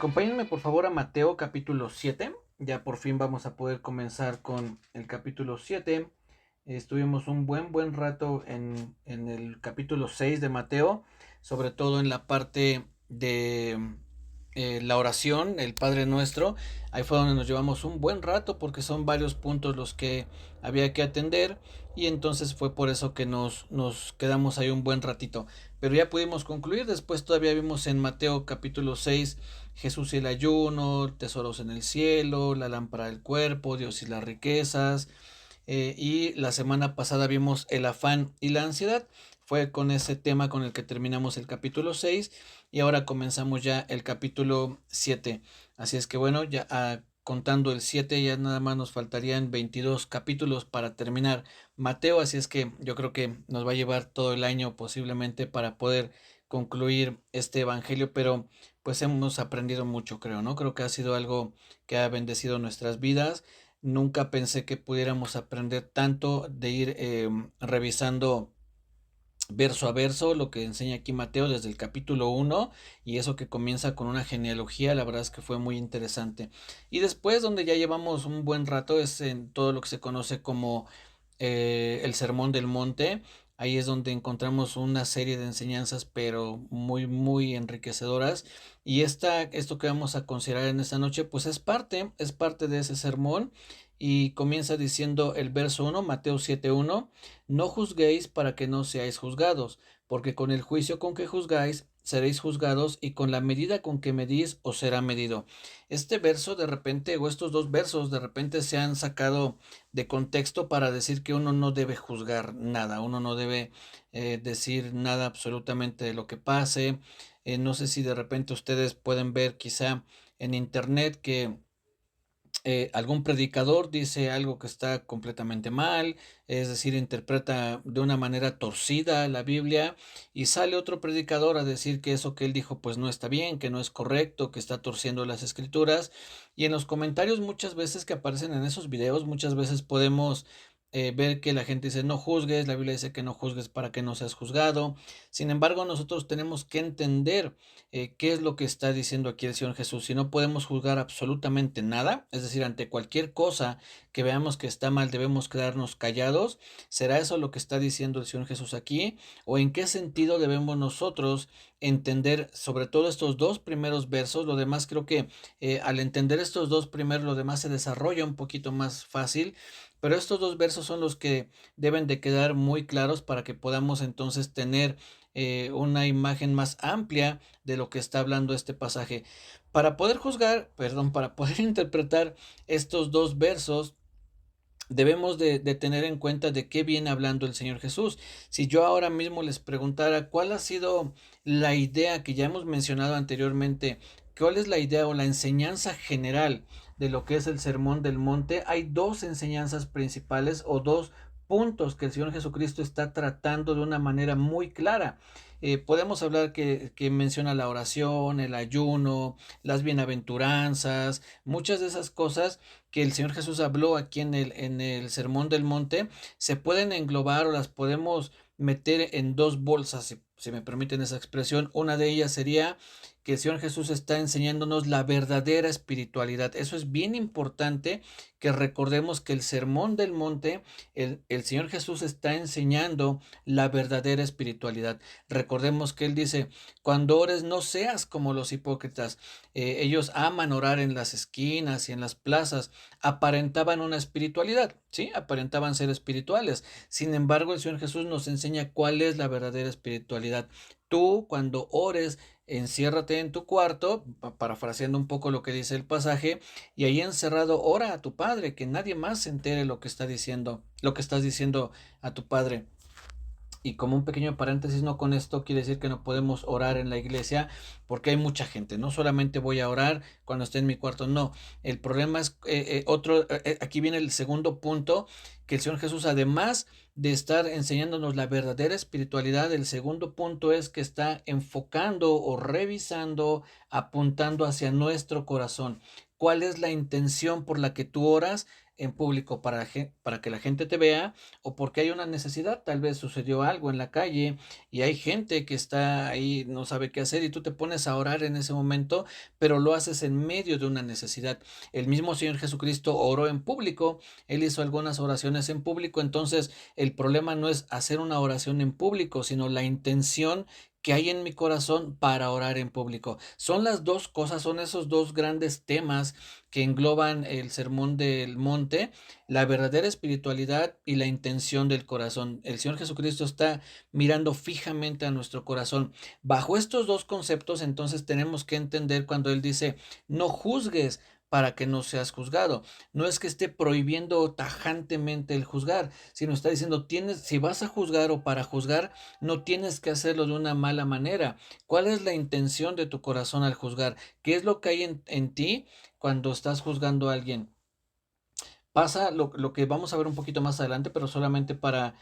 Acompáñenme por favor a Mateo capítulo 7. Ya por fin vamos a poder comenzar con el capítulo 7. Estuvimos un buen rato en el capítulo 6 de Mateo, sobre todo en la parte de la oración, el Padre Nuestro. Ahí fue donde nos llevamos un buen rato porque son varios puntos los que había que atender y entonces fue por eso que nos quedamos ahí un buen ratito. Pero ya pudimos concluir. Después todavía vimos en Mateo capítulo 6 Jesús y el ayuno, tesoros en el cielo, la lámpara del cuerpo, Dios y las riquezas. Y la semana pasada vimos el afán y la ansiedad. Fue con ese tema con el que terminamos el capítulo 6 y ahora comenzamos ya el capítulo 7. Así es que bueno, ya contando el 7 ya nada más nos faltarían 22 capítulos para terminar Mateo, así es que yo creo que nos va a llevar todo el año posiblemente para poder concluir este evangelio, pero pues hemos aprendido mucho, creo, ¿no? Creo que ha sido algo que ha bendecido nuestras vidas. Nunca pensé que pudiéramos aprender tanto de ir revisando verso a verso lo que enseña aquí Mateo desde el capítulo 1 y eso que comienza con una genealogía, la verdad es que fue muy interesante. Y después donde ya llevamos un buen rato es en todo lo que se conoce como el Sermón del Monte. Ahí es donde encontramos una serie de enseñanzas, pero muy enriquecedoras. Y esto que vamos a considerar en esta noche, pues es parte de ese sermón. Y comienza diciendo el verso 1, Mateo 7:1, no juzguéis para que no seáis juzgados, porque con el juicio con que juzgáis seréis juzgados y con la medida con que medís os será medido. Este verso de repente, o estos dos versos de repente se han sacado de contexto para decir que uno no debe juzgar nada, uno no debe decir nada absolutamente de lo que pase. No sé si de repente ustedes pueden ver quizá en internet que algún predicador dice algo que está completamente mal, es decir, interpreta de una manera torcida la Biblia y sale otro predicador a decir que eso que él dijo pues no está bien, que no es correcto, que está torciendo las escrituras y en los comentarios muchas veces que aparecen en esos videos, muchas veces podemos ver que la gente dice no juzgues, la Biblia dice que no juzgues para que no seas juzgado. Sin embargo, nosotros tenemos que entender qué es lo que está diciendo aquí el Señor Jesús. Si no podemos juzgar absolutamente nada, es decir, ante cualquier cosa que veamos que está mal, debemos quedarnos callados. ¿Será eso lo que está diciendo el Señor Jesús aquí? ¿O en qué sentido debemos nosotros entender sobre todo estos dos primeros versos? Lo demás creo que al entender estos dos primeros, lo demás se desarrolla un poquito más fácil. Pero estos dos versos son los que deben de quedar muy claros para que podamos entonces tener una imagen más amplia de lo que está hablando este pasaje. Para poder juzgar, perdón, para poder interpretar estos dos versos, debemos de tener en cuenta de qué viene hablando el Señor Jesús. Si yo ahora mismo les preguntara cuál ha sido la idea que ya hemos mencionado anteriormente, cuál es la idea o la enseñanza general de lo que es el Sermón del Monte, hay dos enseñanzas principales o dos puntos que el Señor Jesucristo está tratando de una manera muy clara. Podemos hablar que menciona la oración, el ayuno, las bienaventuranzas, muchas de esas cosas que el Señor Jesús habló aquí en el Sermón del Monte, se pueden englobar o las podemos meter en dos bolsas, si me permiten esa expresión. Una de ellas sería que el Señor Jesús está enseñándonos la verdadera espiritualidad. Eso es bien importante que recordemos que el Sermón del Monte, el Señor Jesús está enseñando la verdadera espiritualidad. Recordemos que Él dice, cuando ores no seas como los hipócritas. Ellos aman orar en las esquinas y en las plazas, aparentaban una espiritualidad, ¿sí? Aparentaban ser espirituales. Sin embargo, el Señor Jesús nos enseña cuál es la verdadera espiritualidad. Tú, cuando ores, enciérrate en tu cuarto, parafraseando un poco lo que dice el pasaje, y ahí encerrado ora a tu Padre, que nadie más se entere lo que está diciendo, lo que estás diciendo a tu Padre. Y como un pequeño paréntesis, no con esto quiere decir que no podemos orar en la iglesia, porque hay mucha gente. No solamente voy a orar cuando esté en mi cuarto, no. El problema es aquí viene el segundo punto, que el Señor Jesús, además de estar enseñándonos la verdadera espiritualidad, el segundo punto es que está enfocando o revisando, apuntando hacia nuestro corazón. cuál es la intención por la que tú oras en público para que la gente te vea o porque hay una necesidad, tal vez sucedió algo en la calle y hay gente que está ahí, no sabe qué hacer y tú te pones a orar en ese momento, pero lo haces en medio de una necesidad. El mismo Señor Jesucristo oró en público, él hizo algunas oraciones en público, entonces el problema no es hacer una oración en público, sino la intención que hay en mi corazón para orar en público. Son las dos cosas, son esos dos grandes temas que engloban el Sermón del Monte, la verdadera espiritualidad y la intención del corazón. El Señor Jesucristo está mirando fijamente a nuestro corazón. Bajo estos dos conceptos, entonces tenemos que entender cuando Él dice, no juzgues para que no seas juzgado. No es que esté prohibiendo tajantemente el juzgar, sino está diciendo, si vas a juzgar o para juzgar, no tienes que hacerlo de una mala manera. ¿Cuál es la intención de tu corazón al juzgar? ¿Qué es lo que hay en ti cuando estás juzgando a alguien? Pasa lo que vamos a ver un poquito más adelante, pero solamente para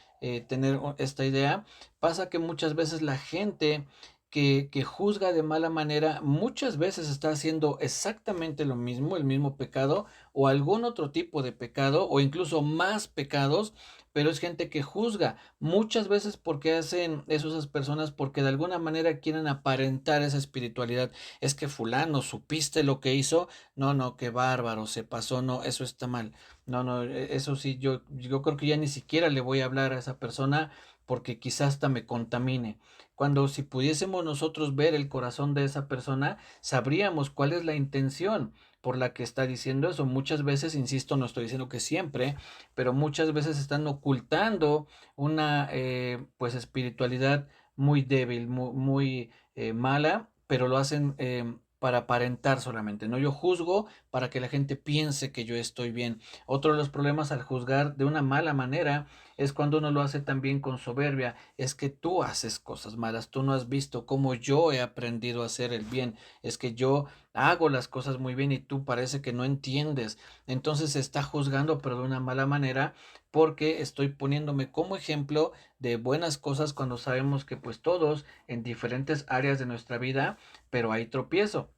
tener esta idea, pasa que muchas veces la gente que juzga de mala manera, muchas veces está haciendo exactamente lo mismo, el mismo pecado o algún otro tipo de pecado o incluso más pecados, pero es gente que juzga. Muchas veces porque hacen eso esas personas porque de alguna manera quieren aparentar esa espiritualidad. Es que fulano, ¿supiste lo que hizo? No, no, qué bárbaro, se pasó, no, eso está mal. No, no, eso sí, yo creo que ya ni siquiera le voy a hablar a esa persona porque quizás hasta me contamine. Cuando si pudiésemos nosotros ver el corazón de esa persona, sabríamos cuál es la intención por la que está diciendo eso. Muchas veces, insisto, no estoy diciendo que siempre, pero muchas veces están ocultando una pues espiritualidad muy débil, muy, mala, pero lo hacen para aparentar solamente, ¿no? Yo juzgo para que la gente piense que yo estoy bien. Otro de los problemas al juzgar de una mala manera es cuando uno lo hace también con soberbia. Es que tú haces cosas malas, tú no has visto cómo yo he aprendido a hacer el bien. Es que yo hago las cosas muy bien y tú parece que no entiendes. Entonces se está juzgando, pero de una mala manera, porque estoy poniéndome como ejemplo de buenas cosas cuando sabemos que pues todos en diferentes áreas de nuestra vida, pero hay tropiezo.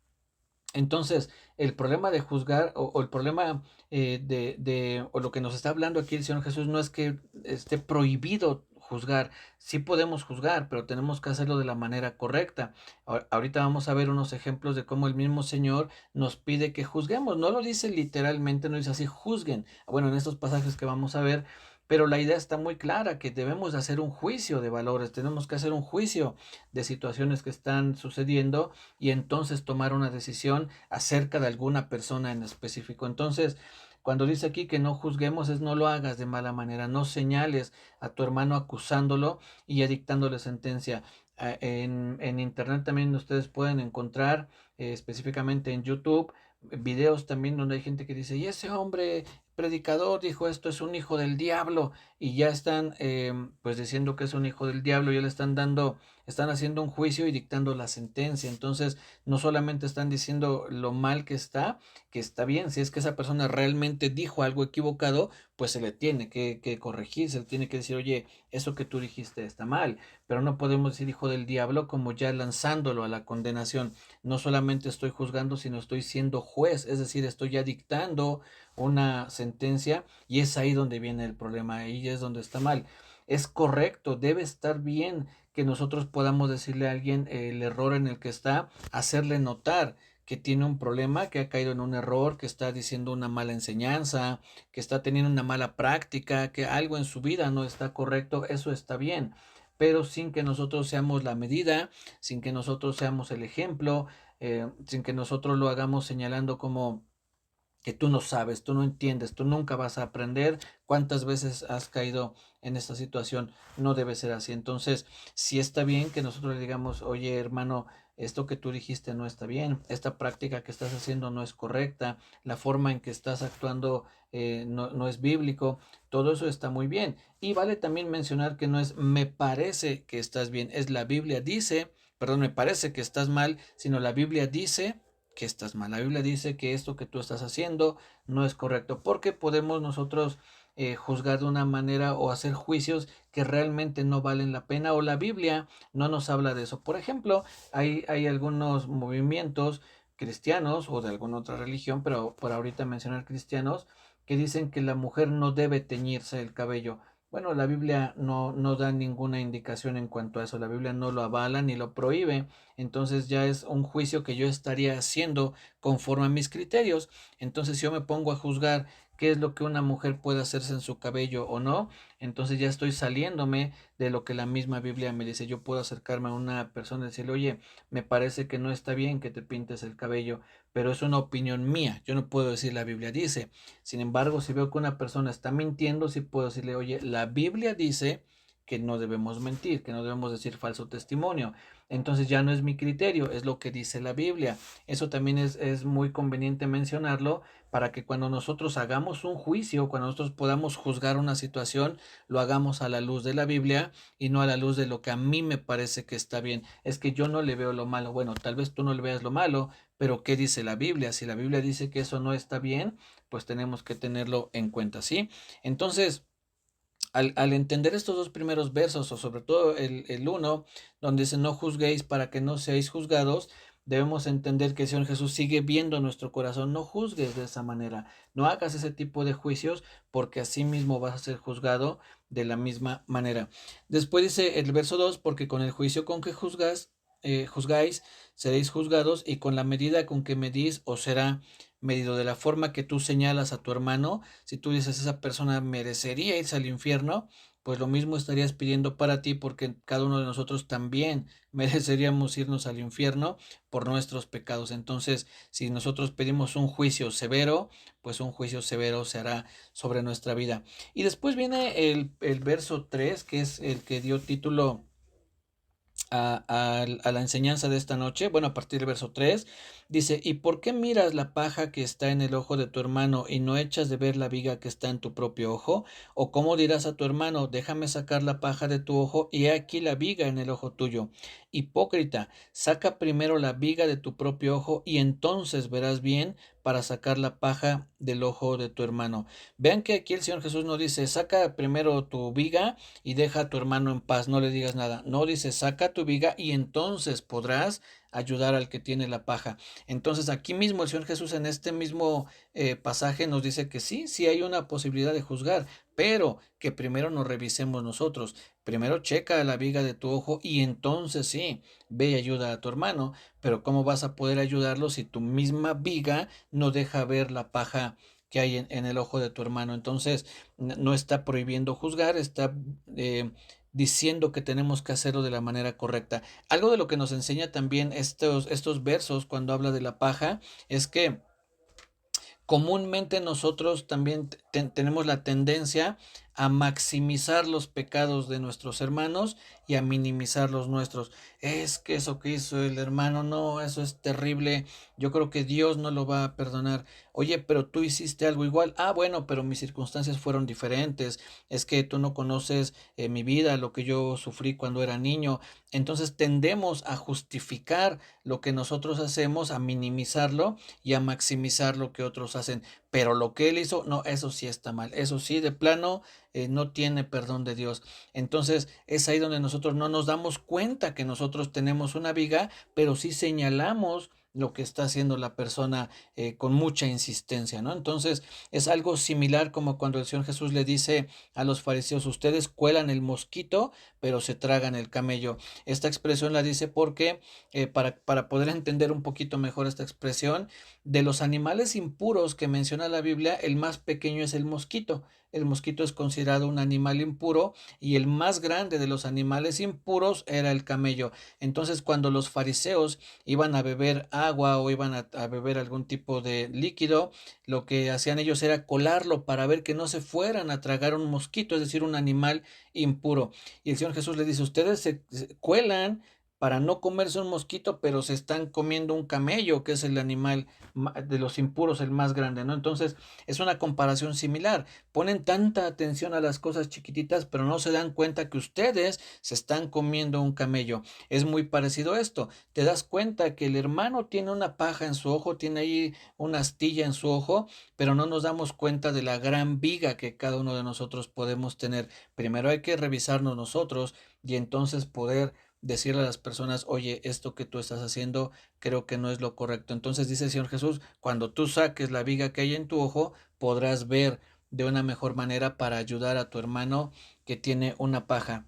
Entonces, el problema de juzgar o el problema o lo que nos está hablando aquí el Señor Jesús no es que esté prohibido juzgar. Sí podemos juzgar, pero tenemos que hacerlo de la manera correcta. Ahorita vamos a ver unos ejemplos de cómo el mismo Señor nos pide que juzguemos. No lo dice literalmente, no dice así, juzguen. Bueno, en estos pasajes que vamos a ver, pero la idea está muy clara, que debemos de hacer un juicio de valores, tenemos que hacer un juicio de situaciones que están sucediendo y entonces tomar una decisión acerca de alguna persona en específico. Entonces, cuando dice aquí que no juzguemos es no lo hagas de mala manera, no señales a tu hermano acusándolo y ya dictándole sentencia. En internet también ustedes pueden encontrar específicamente en YouTube videos también donde hay gente que dice, y ese hombre predicador dijo esto es un hijo del diablo y ya están pues diciendo que es un hijo del diablo, ya le están dando, están haciendo un juicio y dictando la sentencia. Entonces no solamente están diciendo lo mal que está bien, si es que esa persona realmente dijo algo equivocado, pues se le tiene que corregir, se le tiene que decir, oye, eso que tú dijiste está mal, pero no podemos decir hijo del diablo como ya lanzándolo a la condenación. No solamente estoy juzgando, sino estoy siendo juez, es decir, estoy ya dictando una sentencia y es ahí donde viene el problema, ahí es donde está mal. Es correcto, debe estar bien que nosotros podamos decirle a alguien el error en el que está, hacerle notar que tiene un problema, que ha caído en un error, que está diciendo una mala enseñanza, que está teniendo una mala práctica, que algo en su vida no está correcto, eso está bien, pero sin que nosotros seamos la medida, sin que nosotros seamos el ejemplo, sin que nosotros lo hagamos señalando como que tú no sabes, tú no entiendes, tú nunca vas a aprender. ¿Cuántas veces has caído en esta situación? No debe ser así. Entonces, si está bien que nosotros le digamos, oye hermano, esto que tú dijiste no está bien, esta práctica que estás haciendo no es correcta, la forma en que estás actuando no es bíblico, todo eso está muy bien. Y vale también mencionar que no es me parece que estás bien, es la Biblia dice, perdón, me parece que estás mal, sino la Biblia dice que estás mal. La Biblia dice que esto que tú estás haciendo no es correcto, porque podemos nosotros juzgar de una manera o hacer juicios que realmente no valen la pena o la Biblia no nos habla de eso. Por ejemplo, hay algunos movimientos cristianos o de alguna otra religión, pero por ahorita mencionar cristianos, que dicen que la mujer no debe teñirse el cabello. Bueno, la Biblia no da ninguna indicación en cuanto a eso, la Biblia no lo avala ni lo prohíbe, entonces ya es un juicio que yo estaría haciendo conforme a mis criterios. Entonces, si yo me pongo a juzgar qué es lo que una mujer puede hacerse en su cabello o no, entonces ya estoy saliéndome de lo que la misma Biblia me dice. Yo puedo acercarme a una persona y decirle, oye, me parece que no está bien que te pintes el cabello, pero es una opinión mía, yo no puedo decir la Biblia dice. Sin embargo, si veo que una persona está mintiendo, sí puedo decirle, oye, la Biblia dice que no debemos mentir, que no debemos decir falso testimonio. Entonces ya no es mi criterio, es lo que dice la Biblia. Eso también es muy conveniente mencionarlo para que cuando nosotros hagamos un juicio, cuando nosotros podamos juzgar una situación, lo hagamos a la luz de la Biblia y no a la luz de lo que a mí me parece que está bien. Es que yo no le veo lo malo. Bueno, tal vez tú no le veas lo malo, pero ¿qué dice la Biblia? Si la Biblia dice que eso no está bien, pues tenemos que tenerlo en cuenta, ¿sí? Entonces, al entender estos dos primeros versos, o sobre todo el uno, donde dice no juzguéis para que no seáis juzgados, debemos entender que el Señor Jesús sigue viendo nuestro corazón. No juzgues de esa manera, no hagas ese tipo de juicios, porque así mismo vas a ser juzgado de la misma manera. Después dice el verso 2, porque con el juicio con que juzgáis, seréis juzgados, y con la medida con que medís os será medido. De la forma que tú señalas a tu hermano, si tú dices esa persona merecería irse al infierno, pues lo mismo estarías pidiendo para ti, porque cada uno de nosotros también mereceríamos irnos al infierno por nuestros pecados. Entonces, si nosotros pedimos un juicio severo, pues un juicio severo se hará sobre nuestra vida. Y después viene el verso 3, que es el que dio título a la enseñanza de esta noche. Bueno, a partir del verso 3 dice, ¿y por qué miras la paja que está en el ojo de tu hermano y no echas de ver la viga que está en tu propio ojo? ¿O cómo dirás a tu hermano, déjame sacar la paja de tu ojo y he aquí la viga en el ojo tuyo? Hipócrita, saca primero la viga de tu propio ojo y entonces verás bien para sacar la paja del ojo de tu hermano. Vean que aquí el Señor Jesús no dice, saca primero tu viga y deja a tu hermano en paz, no le digas nada. No, dice, saca tu viga y entonces podrás ayudar al que tiene la paja. Entonces aquí mismo el Señor Jesús en este mismo pasaje nos dice que sí, sí hay una posibilidad de juzgar, pero que primero nos revisemos nosotros. Primero checa la viga de tu ojo y entonces sí, ve y ayuda a tu hermano. Pero ¿cómo vas a poder ayudarlo si tu misma viga no deja ver la paja que hay en el ojo de tu hermano? Entonces, no está prohibiendo juzgar, está diciendo que tenemos que hacerlo de la manera correcta. Algo de lo que nos enseña también estos versos cuando habla de la paja es que comúnmente nosotros también tenemos la tendencia a maximizar los pecados de nuestros hermanos y a minimizar los nuestros. Es que eso que hizo el hermano, no, eso es terrible. Yo creo que Dios no lo va a perdonar. Oye, pero tú hiciste algo igual. Ah, bueno, pero mis circunstancias fueron diferentes. Es que tú no conoces mi vida, lo que yo sufrí cuando era niño. Entonces tendemos a justificar lo que nosotros hacemos, a minimizarlo y a maximizar lo que otros hacen. Pero lo que él hizo, no, eso sí está mal. Eso sí, de plano, no tiene perdón de Dios. Entonces es ahí donde nosotros no nos damos cuenta que nosotros tenemos una viga, pero sí señalamos lo que está haciendo la persona con mucha insistencia, ¿no? Entonces es algo similar como cuando el Señor Jesús le dice a los fariseos, ustedes cuelan el mosquito, pero se tragan el camello. Esta expresión la dice porque, para poder entender un poquito mejor esta expresión, de los animales impuros que menciona la Biblia, el más pequeño es el mosquito. El mosquito es considerado un animal impuro y el más grande de los animales impuros era el camello. Entonces, cuando los fariseos iban a beber agua o iban a beber algún tipo de líquido, lo que hacían ellos era colarlo para ver que no se fueran a tragar un mosquito, es decir, un animal impuro. Y el Señor Jesús les dice, ustedes se cuelan para no comerse un mosquito, pero se están comiendo un camello, que es el animal de los impuros, el más grande, ¿no? Entonces, es una comparación similar. Ponen tanta atención a las cosas chiquititas, pero no se dan cuenta que ustedes se están comiendo un camello. Es muy parecido a esto. Te das cuenta que el hermano tiene una paja en su ojo, tiene ahí una astilla en su ojo, pero no nos damos cuenta de la gran viga que cada uno de nosotros podemos tener. Primero hay que revisarnos nosotros y entonces poder decirle a las personas, oye, esto que tú estás haciendo creo que no es lo correcto. Entonces dice el Señor Jesús, cuando tú saques la viga que hay en tu ojo, podrás ver de una mejor manera para ayudar a tu hermano que tiene una paja.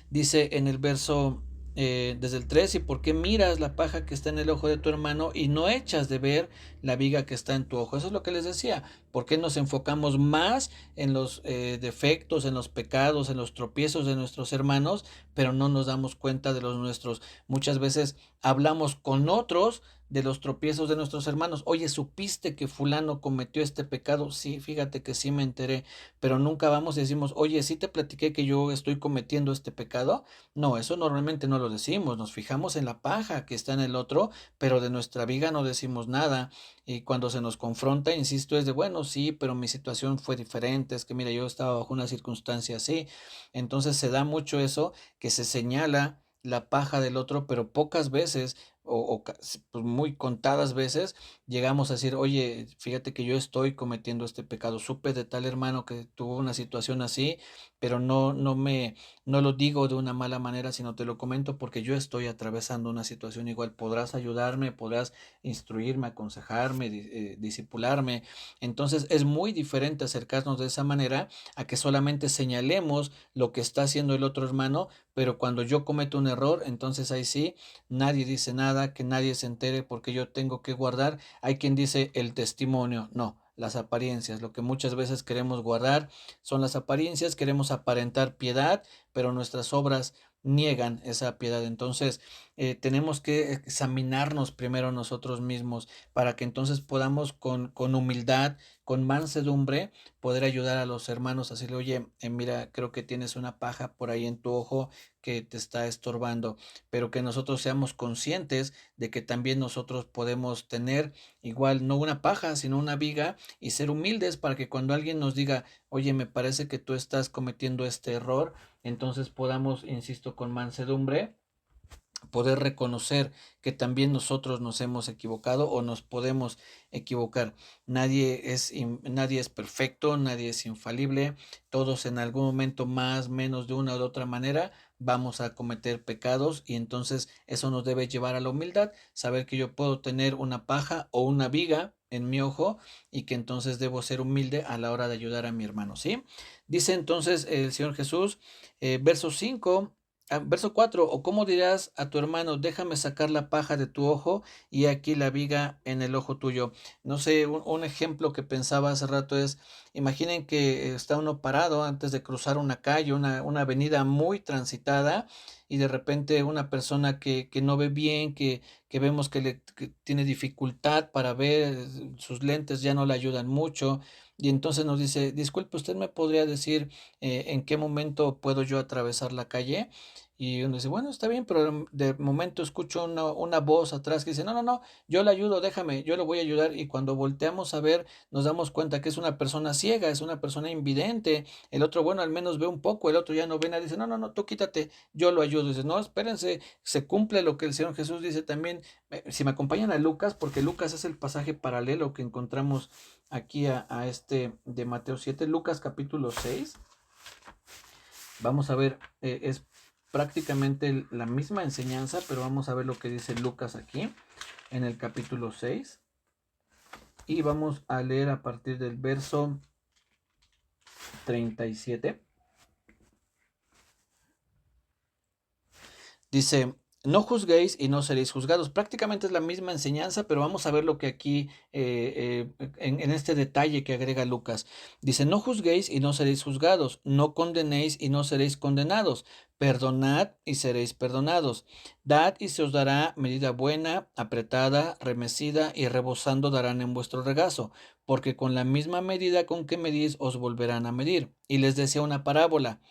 Dice en el verso desde el 3, ¿y por qué miras la paja que está en el ojo de tu hermano y no echas de ver la viga que está en tu ojo? Eso es lo que les decía. ¿Por qué nos enfocamos más en los defectos, en los pecados, en los tropiezos de nuestros hermanos, pero no nos damos cuenta de los nuestros? Muchas veces hablamos con otros de los tropiezos de nuestros hermanos. Oye, ¿supiste que fulano cometió este pecado? Sí, fíjate que sí me enteré, pero nunca vamos y decimos, oye, sí te platiqué que yo estoy cometiendo este pecado. No, eso normalmente no lo decimos, nos fijamos en la paja que está en el otro, pero de nuestra viga no decimos nada. Y cuando se nos confronta, insisto, es de, bueno, sí, pero mi situación fue diferente, es que mira, yo estaba bajo una circunstancia así. Entonces se da mucho eso, que se señala la paja del otro, pero pocas veces pues muy contadas veces llegamos a decir, oye, fíjate que yo estoy cometiendo este pecado, supe de tal hermano que tuvo una situación así, pero no lo digo de una mala manera, sino te lo comento porque yo estoy atravesando una situación igual. Podrás ayudarme, podrás instruirme, aconsejarme, disipularme. Entonces es muy diferente acercarnos de esa manera a que solamente señalemos lo que está haciendo el otro hermano, pero cuando yo cometo un error, entonces ahí sí, nadie dice nada, que nadie se entere porque yo tengo que guardar. Hay quien dice el testimonio, no. Las apariencias, lo que muchas veces queremos guardar son las apariencias, queremos aparentar piedad, pero nuestras obras niegan esa piedad. Entonces, tenemos que examinarnos primero nosotros mismos para que entonces podamos con humildad, con mansedumbre, poder ayudar a los hermanos a decirle, oye, mira, creo que tienes una paja por ahí en tu ojo que te está estorbando, pero que nosotros seamos conscientes de que también nosotros podemos tener igual no una paja, sino una viga y ser humildes para que cuando alguien nos diga, oye, me parece que tú estás cometiendo este error, entonces podamos, insisto, con mansedumbre poder reconocer que también nosotros nos hemos equivocado o nos podemos equivocar. Nadie es perfecto, nadie es infalible. Todos en algún momento más, menos de una u otra manera vamos a cometer pecados y entonces eso nos debe llevar a la humildad, saber que yo puedo tener una paja o una viga en mi ojo y que entonces debo ser humilde a la hora de ayudar a mi hermano, ¿sí? Dice entonces el Señor Jesús, verso 5. Verso 4, o cómo dirás a tu hermano, déjame sacar la paja de tu ojo y aquí la viga en el ojo tuyo. No sé, un ejemplo que pensaba hace rato es, imaginen que está uno parado antes de cruzar una calle, una avenida muy transitada y de repente una persona que no ve bien, que vemos que tiene dificultad para ver, sus lentes ya no le ayudan mucho. Y entonces nos dice, disculpe, ¿usted me podría decir en qué momento puedo yo atravesar la calle? Y uno dice, bueno, está bien, pero de momento escucho una voz atrás que dice, no, no, no, yo le ayudo, déjame, yo le voy a ayudar. Y cuando volteamos a ver, nos damos cuenta que es una persona ciega, es una persona invidente. El otro, bueno, al menos ve un poco, el otro ya no ve nada, dice, no, no, no, tú quítate, yo lo ayudo. Dice, no, espérense, se cumple lo que el Señor Jesús dice también. Si me acompañan a Lucas, porque Lucas es el pasaje paralelo que encontramos aquí a este de Mateo 7, Lucas capítulo 6. Vamos a ver, es prácticamente la misma enseñanza, pero vamos a ver lo que dice Lucas aquí en el capítulo 6. Y vamos a leer a partir del verso 37. Dice, no juzguéis y no seréis juzgados. Prácticamente es la misma enseñanza, pero vamos a ver lo que aquí, en este detalle que agrega Lucas. Dice, no juzguéis y no seréis juzgados, no condenéis y no seréis condenados, perdonad y seréis perdonados, dad y se os dará medida buena, apretada, remecida y rebosando darán en vuestro regazo, porque con la misma medida con que medís os volverán a medir. Y les decía una parábola.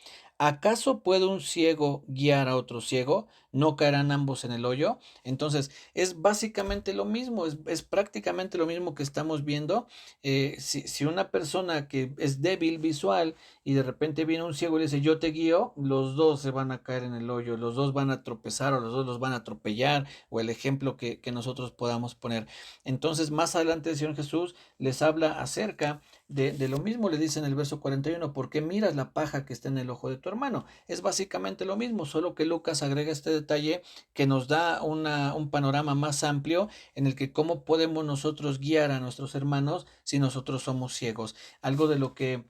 ¿Acaso puede un ciego guiar a otro ciego? ¿No caerán ambos en el hoyo? Entonces, es básicamente lo mismo, es prácticamente lo mismo que estamos viendo. Si una persona que es débil visual y de repente viene un ciego y le dice, yo te guío, los dos se van a caer en el hoyo, los dos van a tropezar o los dos los van a atropellar, o el ejemplo que nosotros podamos poner. Entonces, más adelante el Señor Jesús les habla acerca de lo mismo le dice en el verso 41, ¿por qué miras la paja que está en el ojo de tu hermano? Es básicamente lo mismo, solo que Lucas agrega este detalle que nos da un panorama más amplio en el que cómo podemos nosotros guiar a nuestros hermanos si nosotros somos ciegos. Algo de lo que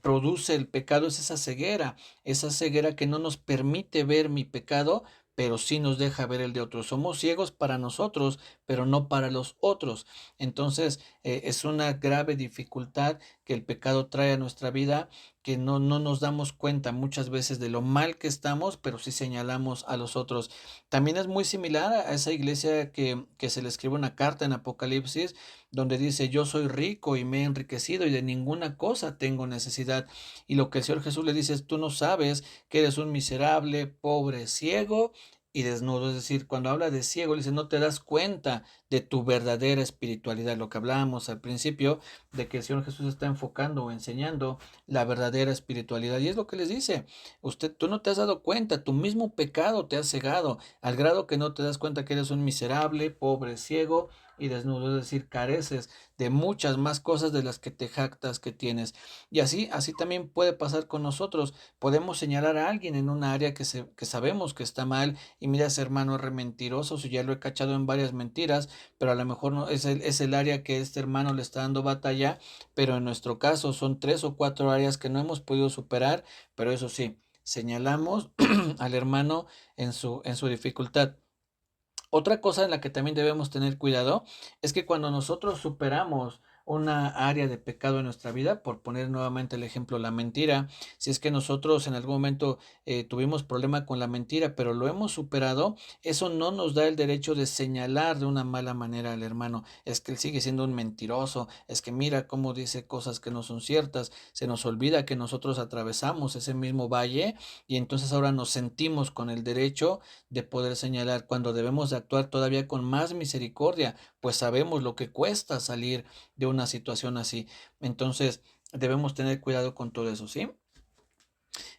produce el pecado es esa ceguera que no nos permite ver mi pecado, pero sí nos deja ver el de otros. Somos ciegos para nosotros, pero no para los otros. Entonces, es una grave dificultad que el pecado trae a nuestra vida, que no nos damos cuenta muchas veces de lo mal que estamos, pero sí señalamos a los otros. También es muy similar a esa iglesia que se le escribe una carta en Apocalipsis, donde dice, yo soy rico y me he enriquecido y de ninguna cosa tengo necesidad. Y lo que el Señor Jesús le dice es, tú no sabes que eres un miserable, pobre, ciego y desnudo. Es decir, cuando habla de ciego, le dice, no te das cuenta de tu verdadera espiritualidad. Lo que hablábamos al principio, de que el Señor Jesús está enfocando o enseñando la verdadera espiritualidad. Y es lo que les dice, tú no te has dado cuenta, tu mismo pecado te ha cegado, al grado que no te das cuenta que eres un miserable, pobre, ciego y desnudo, es decir, careces de muchas más cosas de las que te jactas que tienes. Y así también puede pasar con nosotros. Podemos señalar a alguien en una área que sabemos que está mal y mira, ese hermano es re mentiroso, si ya lo he cachado en varias mentiras, pero a lo mejor no es el área que este hermano le está dando batalla, pero en nuestro caso son 3 o 4 áreas que no hemos podido superar, pero eso sí, señalamos al hermano en su dificultad. Otra cosa en la que también debemos tener cuidado es que cuando nosotros superamos una área de pecado en nuestra vida, por poner nuevamente el ejemplo, la mentira, si es que nosotros en algún momento tuvimos problema con la mentira, pero lo hemos superado, eso no nos da el derecho de señalar de una mala manera al hermano. Es que él sigue siendo un mentiroso, es que mira cómo dice cosas que no son ciertas, se nos olvida que nosotros atravesamos ese mismo valle y entonces ahora nos sentimos con el derecho de poder señalar cuando debemos de actuar todavía con más misericordia, pues sabemos lo que cuesta salir de una situación así. Entonces, debemos tener cuidado con todo eso, ¿sí?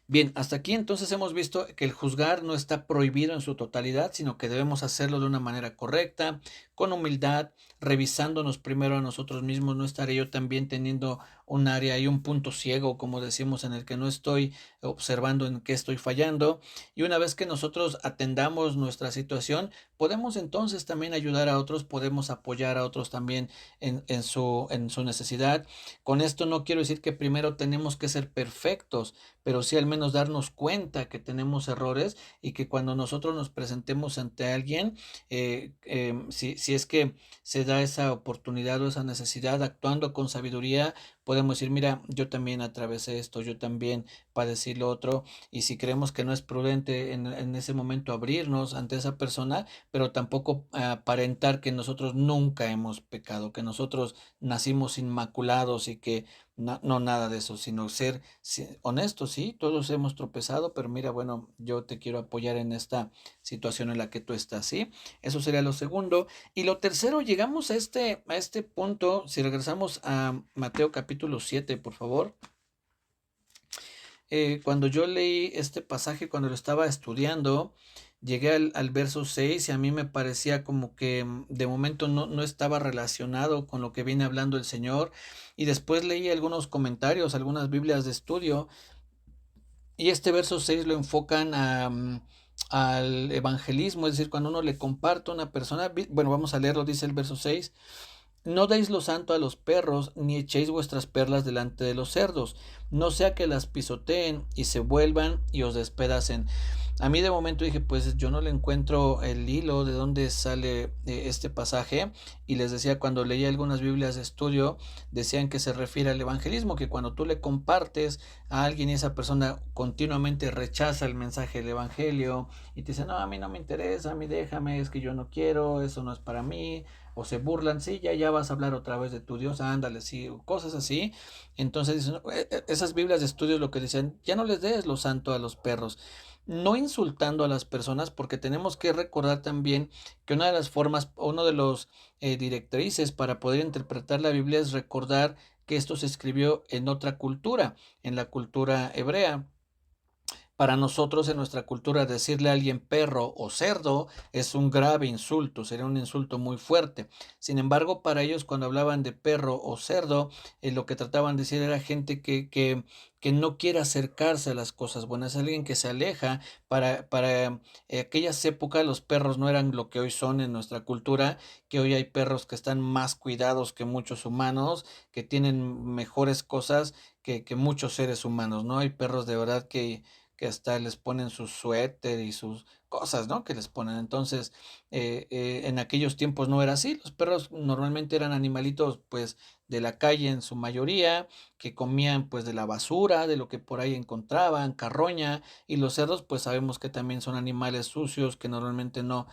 Bien, hasta aquí entonces hemos visto que el juzgar no está prohibido en su totalidad, sino que debemos hacerlo de una manera correcta, con humildad, revisándonos primero a nosotros mismos. No estaré yo también teniendo un área y un punto ciego, como decimos, en el que no estoy observando en qué estoy fallando. Y una vez que nosotros atendamos nuestra situación, podemos entonces también ayudar a otros, podemos apoyar a otros también en su necesidad. Con esto no quiero decir que primero tenemos que ser perfectos, pero sí al menos darnos cuenta que tenemos errores y que cuando nosotros nos presentemos ante alguien, si es que se da esa oportunidad o esa necesidad, actuando con sabiduría, podemos decir, mira, yo también atravesé esto, yo también padecí lo otro, y si creemos que no es prudente en ese momento abrirnos ante esa persona, pero tampoco aparentar que nosotros nunca hemos pecado, que nosotros nacimos inmaculados y que no, nada de eso, sino ser honestos, sí, todos hemos tropezado, pero mira, bueno, yo te quiero apoyar en esta situación en la que tú estás, ¿sí? Eso sería lo segundo. Y lo tercero, llegamos a este punto, si regresamos a Mateo capítulo 7, por favor. Cuando yo leí este pasaje, cuando lo estaba estudiando, llegué al verso 6 y a mí me parecía como que de momento no estaba relacionado con lo que viene hablando el Señor. Y después leí algunos comentarios, algunas Biblias de estudio, y este verso 6 lo enfocan al evangelismo, es decir, cuando uno le comparte a una persona, bueno, vamos a leerlo, dice el verso 6. No deis lo santo a los perros, ni echéis vuestras perlas delante de los cerdos, no sea que las pisoteen y se vuelvan y os despedacen. A mí de momento dije, pues yo no le encuentro el hilo de dónde sale este pasaje, y les decía, cuando leía algunas Biblias de estudio, decían que se refiere al evangelismo, que cuando tú le compartes a alguien y esa persona continuamente rechaza el mensaje del evangelio y te dice, no, a mí no me interesa, a mí déjame, es que yo no quiero, eso no es para mí, o se burlan, sí, ya vas a hablar otra vez de tu Dios, ándale, sí, o cosas así. Entonces dicen, esas Biblias de estudio lo que decían, ya no les des lo santo a los perros, no insultando a las personas, porque tenemos que recordar también que una de las formas, uno de los directrices para poder interpretar la Biblia es recordar que esto se escribió en otra cultura, en la cultura hebrea. Para nosotros en nuestra cultura decirle a alguien perro o cerdo es un grave insulto, sería un insulto muy fuerte. Sin embargo, para ellos cuando hablaban de perro o cerdo, lo que trataban de decir era gente que no quiere acercarse a las cosas buenas, alguien que se aleja. Para aquellas épocas los perros no eran lo que hoy son en nuestra cultura, que hoy hay perros que están más cuidados que muchos humanos, que tienen mejores cosas que muchos seres humanos, ¿no? Hay perros de verdad que hasta les ponen su suéter y sus cosas, ¿no? Que les ponen. Entonces, en aquellos tiempos no era así. Los perros normalmente eran animalitos, pues, de la calle en su mayoría, que comían, pues, de la basura, de lo que por ahí encontraban, carroña, y los cerdos, pues, sabemos que también son animales sucios, que normalmente no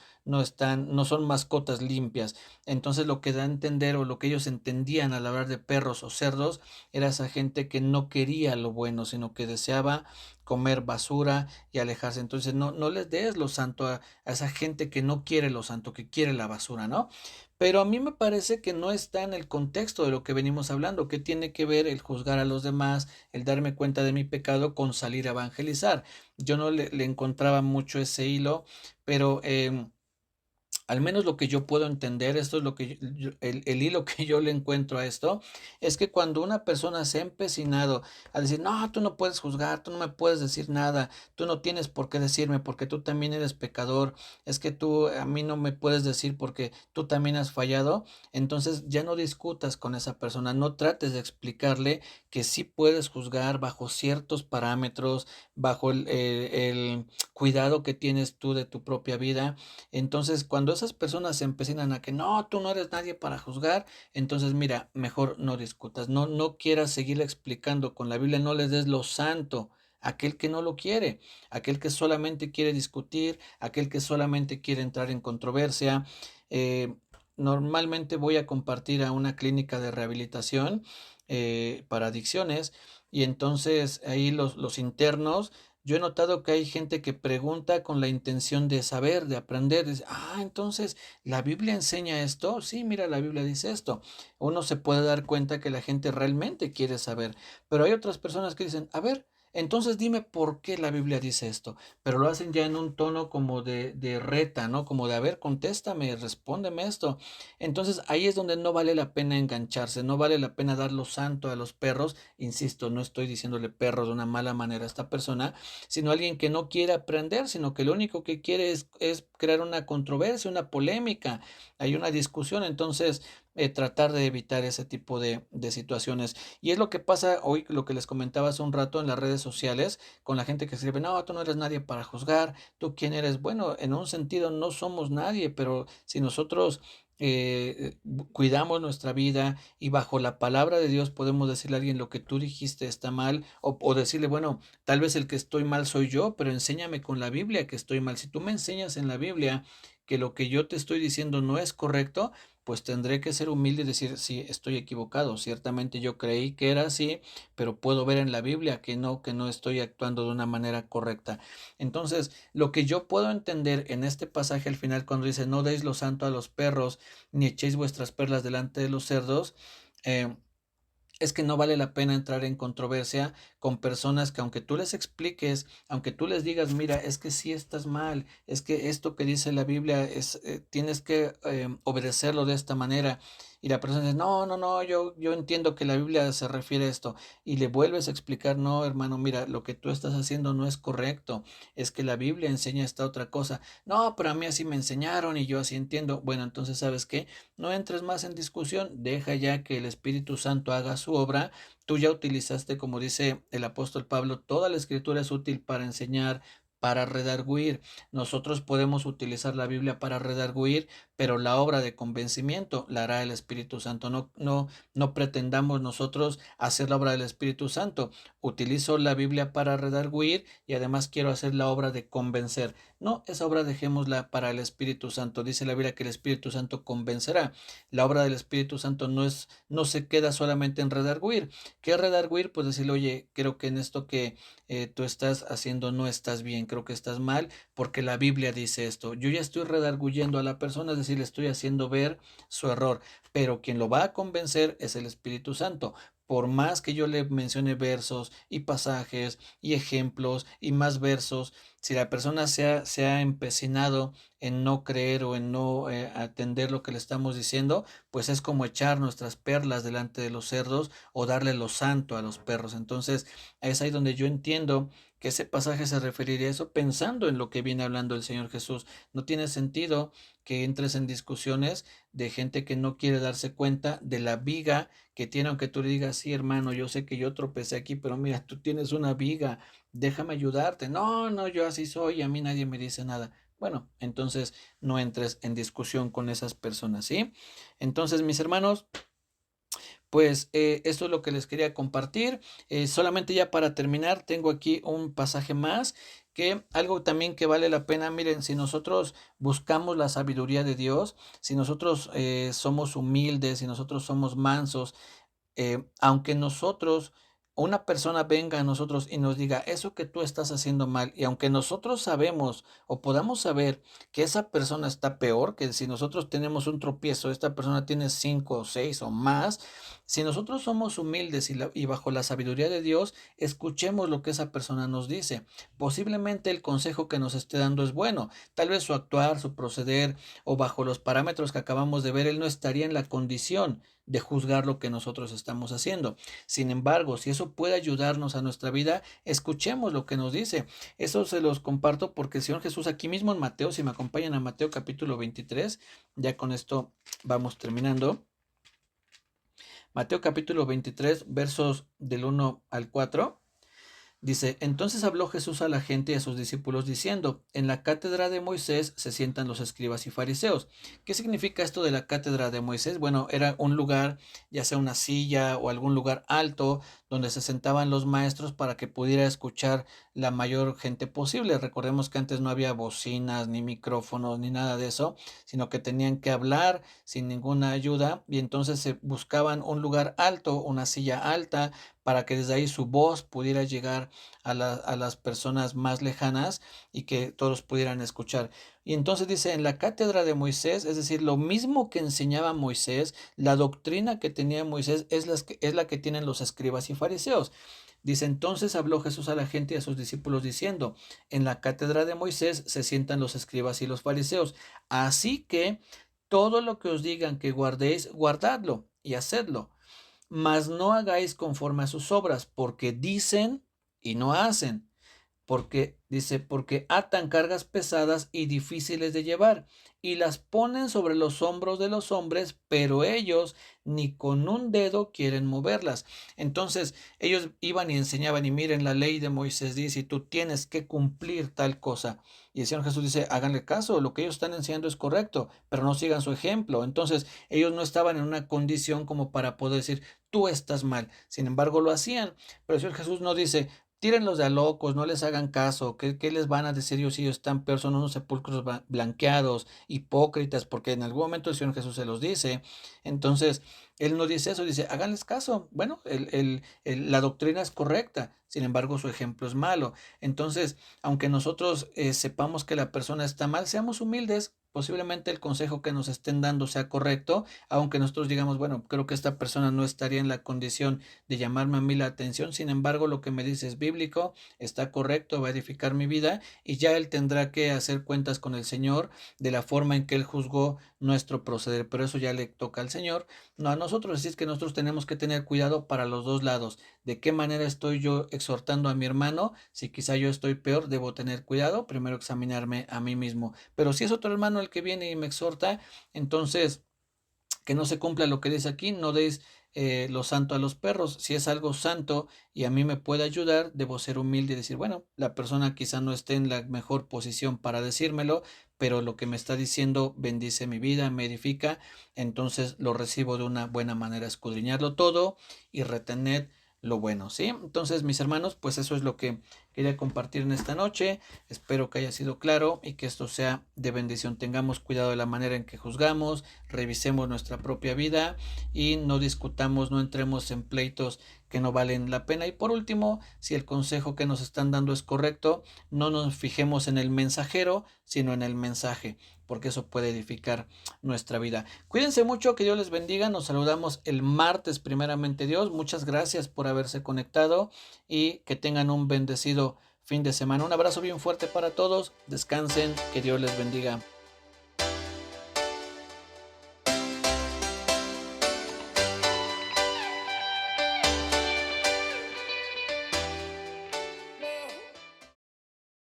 son mascotas limpias. Entonces, lo que da a entender o lo que ellos entendían al hablar de perros o cerdos era esa gente que no quería lo bueno, sino que deseaba comer basura y alejarse. Entonces no les des lo santo a esa gente que no quiere lo santo, que quiere la basura, ¿no? Pero a mí me parece que no está en el contexto de lo que venimos hablando, que tiene que ver el juzgar a los demás, el darme cuenta de mi pecado con salir a evangelizar. Yo no le encontraba mucho ese hilo, pero al menos lo que yo puedo entender, esto es lo que el hilo que yo le encuentro a esto, es que cuando una persona se ha empecinado a decir, no, tú no puedes juzgar, tú no me puedes decir nada, tú no tienes por qué decirme porque tú también eres pecador, es que tú a mí no me puedes decir porque tú también has fallado, entonces ya no discutas con esa persona, no trates de explicarle que sí puedes juzgar bajo ciertos parámetros, bajo el cuidado que tienes tú de tu propia vida. Entonces, cuando esas personas se empecinan a que no, tú no eres nadie para juzgar, entonces mira, mejor no discutas, no quieras seguir explicando con la Biblia, no les des lo santo a aquel que no lo quiere, aquel que solamente quiere discutir, aquel que solamente quiere entrar en controversia. Eh, Normalmente voy a compartir a una clínica de rehabilitación para adicciones y entonces ahí los internos yo he notado que hay gente que pregunta con la intención de saber, de aprender. Dice, entonces, ¿la Biblia enseña esto? Sí, mira, la Biblia dice esto. Uno se puede dar cuenta que la gente realmente quiere saber. Pero hay otras personas que dicen, a ver, entonces dime por qué la Biblia dice esto. Pero lo hacen ya en un tono como de reta, ¿no? Como de, a ver, contéstame, respóndeme esto. Entonces ahí es donde no vale la pena engancharse, no vale la pena dar lo santo a los perros. Insisto, no estoy diciéndole perros de una mala manera a esta persona, sino alguien que no quiere aprender, sino que lo único que quiere es crear una controversia, una polémica, hay una discusión, entonces tratar de evitar ese tipo de situaciones. Y es lo que pasa hoy, lo que les comentaba hace un rato en las redes sociales, con la gente que escribe, no, tú no eres nadie para juzgar, tú quién eres. Bueno, en un sentido no somos nadie, pero si nosotros cuidamos nuestra vida y bajo la palabra de Dios podemos decirle a alguien lo que tú dijiste está mal o decirle, bueno, tal vez el que estoy mal soy yo, pero enséñame con la Biblia que estoy mal. Si tú me enseñas en la Biblia que lo que yo te estoy diciendo no es correcto, pues tendré que ser humilde y decir, sí, estoy equivocado. Ciertamente yo creí que era así, pero puedo ver en la Biblia que no estoy actuando de una manera correcta. Entonces, lo que yo puedo entender en este pasaje al final cuando dice, no deis lo santo a los perros, ni echéis vuestras perlas delante de los cerdos, eh, es que no vale la pena entrar en controversia con personas que aunque tú les expliques, aunque tú les digas, mira, es que sí estás mal, es que esto que dice la Biblia es, tienes que obedecerlo de esta manera. Y la persona dice, no, yo entiendo que la Biblia se refiere a esto. Y le vuelves a explicar, no, hermano, mira, lo que tú estás haciendo no es correcto, es que la Biblia enseña esta otra cosa. No, pero a mí así me enseñaron y yo así entiendo. Bueno, entonces, ¿sabes qué? No entres más en discusión, deja ya que el Espíritu Santo haga su obra. Tú ya utilizaste, como dice el apóstol Pablo, toda la escritura es útil para enseñar, para redarguir. Nosotros podemos utilizar la Biblia para redarguir, pero la obra de convencimiento la hará el Espíritu Santo. No pretendamos nosotros hacer la obra del Espíritu Santo. Utilizo la Biblia para redarguir y además quiero hacer la obra de convencer. No, esa obra dejémosla para el Espíritu Santo. Dice la Biblia que el Espíritu Santo convencerá. La obra del Espíritu Santo no se queda solamente en redarguir. ¿Qué es redarguir? Pues decirle, oye, creo que en esto que tú estás haciendo no estás bien, creo que estás mal, porque la Biblia dice esto. Yo ya estoy redarguyendo a la persona, es decir, le estoy haciendo ver su error, pero quien lo va a convencer es el Espíritu Santo. por más que yo le mencione versos y pasajes y ejemplos y más versos, si la persona se ha empecinado en no creer o en no atender lo que le estamos diciendo, pues es como echar nuestras perlas delante de los cerdos o darle lo santo a los perros. Entonces, es ahí donde yo entiendo que ese pasaje se referiría a eso pensando en lo que viene hablando el Señor Jesús. No tiene sentido que entres en discusiones de gente que no quiere darse cuenta de la viga que tiene, aunque tú le digas, sí, hermano, yo sé que yo tropecé aquí, pero mira, tú tienes una viga, déjame ayudarte. No, no, yo así soy y a mí nadie me dice nada. Bueno, entonces no entres en discusión con esas personas, ¿sí? Entonces, mis hermanos, pues esto es lo que les quería compartir. Solamente ya para terminar, tengo aquí un pasaje más, que algo también que vale la pena, miren, si nosotros buscamos la sabiduría de Dios, si nosotros somos humildes, si nosotros somos mansos, aunque nosotros, una persona venga a nosotros y nos diga, eso que tú estás haciendo mal, y aunque nosotros sabemos o podamos saber que esa persona está peor, que si nosotros tenemos un tropiezo, esta persona tiene 5 o 6 o más, si nosotros somos humildes y bajo la sabiduría de Dios, escuchemos lo que esa persona nos dice. Posiblemente el consejo que nos esté dando es bueno, tal vez su actuar, su proceder o bajo los parámetros que acabamos de ver, él no estaría en la condición de juzgar lo que nosotros estamos haciendo. Sin embargo, si eso puede ayudarnos a nuestra vida, escuchemos lo que nos dice. Eso se los comparto porque el Señor Jesús aquí mismo en Mateo, si me acompañan a Mateo capítulo 23, ya con esto vamos terminando. Mateo capítulo 23, versos del 1 al 4. Dice, entonces habló Jesús a la gente y a sus discípulos diciendo, en la cátedra de Moisés se sientan los escribas y fariseos. ¿Qué significa esto de la cátedra de Moisés? Bueno, era un lugar, ya sea una silla o algún lugar alto, donde se sentaban los maestros para que pudiera escuchar la mayor gente posible. Recordemos que antes no había bocinas, ni micrófonos, ni nada de eso, sino que tenían que hablar sin ninguna ayuda y entonces se buscaban un lugar alto, una silla alta, para que desde ahí su voz pudiera llegar a las personas más lejanas y que todos pudieran escuchar. Y entonces dice, en la cátedra de Moisés, es decir, lo mismo que enseñaba Moisés, la doctrina que tenía Moisés es la que tienen los escribas y fariseos. Dice, entonces habló Jesús a la gente y a sus discípulos diciendo, en la cátedra de Moisés se sientan los escribas y los fariseos. Así que todo lo que os digan que guardéis, guardadlo y hacedlo, mas no hagáis conforme a sus obras, porque dicen y no hacen. Porque dice, porque atan cargas pesadas y difíciles de llevar y las ponen sobre los hombros de los hombres, pero ellos ni con un dedo quieren moverlas. Entonces ellos iban y enseñaban y miren, la ley de Moisés dice y tú tienes que cumplir tal cosa. Y el Señor Jesús dice, háganle caso, lo que ellos están enseñando es correcto, pero no sigan su ejemplo. Entonces ellos no estaban en una condición como para poder decir, tú estás mal. Sin embargo lo hacían, pero el Señor Jesús no dice, tírenlos de a locos, no les hagan caso. ¿Qué les van a decir ellos si ellos están peor? Son unos sepulcros blanqueados, hipócritas, porque en algún momento el Señor Jesús se los dice. Entonces, Él no dice eso, dice, háganles caso. Bueno, la doctrina es correcta, sin embargo, su ejemplo es malo. Entonces, aunque nosotros sepamos que la persona está mal, seamos humildes. Posiblemente el consejo que nos estén dando sea correcto, aunque nosotros digamos, bueno, creo que esta persona no estaría en la condición de llamarme a mí la atención. Sin embargo, lo que me dice es bíblico, está correcto, va a edificar mi vida y ya él tendrá que hacer cuentas con el Señor de la forma en que él juzgó nuestro proceder. Pero eso ya le toca al Señor, no a nosotros. Así es que nosotros tenemos que tener cuidado para los dos lados. ¿De qué manera estoy yo exhortando a mi hermano? Si quizá yo estoy peor, debo tener cuidado, primero examinarme a mí mismo. Pero si es otro hermano el que viene y me exhorta, entonces que no se cumpla lo que dice aquí, no deis lo santo a los perros. Si es algo santo y a mí me puede ayudar, debo ser humilde y decir, bueno, la persona quizá no esté en la mejor posición para decírmelo, pero lo que me está diciendo bendice mi vida, me edifica, entonces lo recibo de una buena manera, escudriñarlo todo y retener lo bueno, ¿sí? Entonces, mis hermanos, pues eso es lo que quería compartir en esta noche. Espero que haya sido claro y que esto sea de bendición. Tengamos cuidado de la manera en que juzgamos, revisemos nuestra propia vida y no discutamos, no entremos en pleitos que no valen la pena. Y por último, si el consejo que nos están dando es correcto, no nos fijemos en el mensajero, sino en el mensaje, porque eso puede edificar nuestra vida. Cuídense mucho, que Dios les bendiga. Nos saludamos el martes, primeramente Dios. Muchas gracias por haberse conectado y que tengan un bendecido fin de semana. Un abrazo bien fuerte para todos. Descansen, que Dios les bendiga.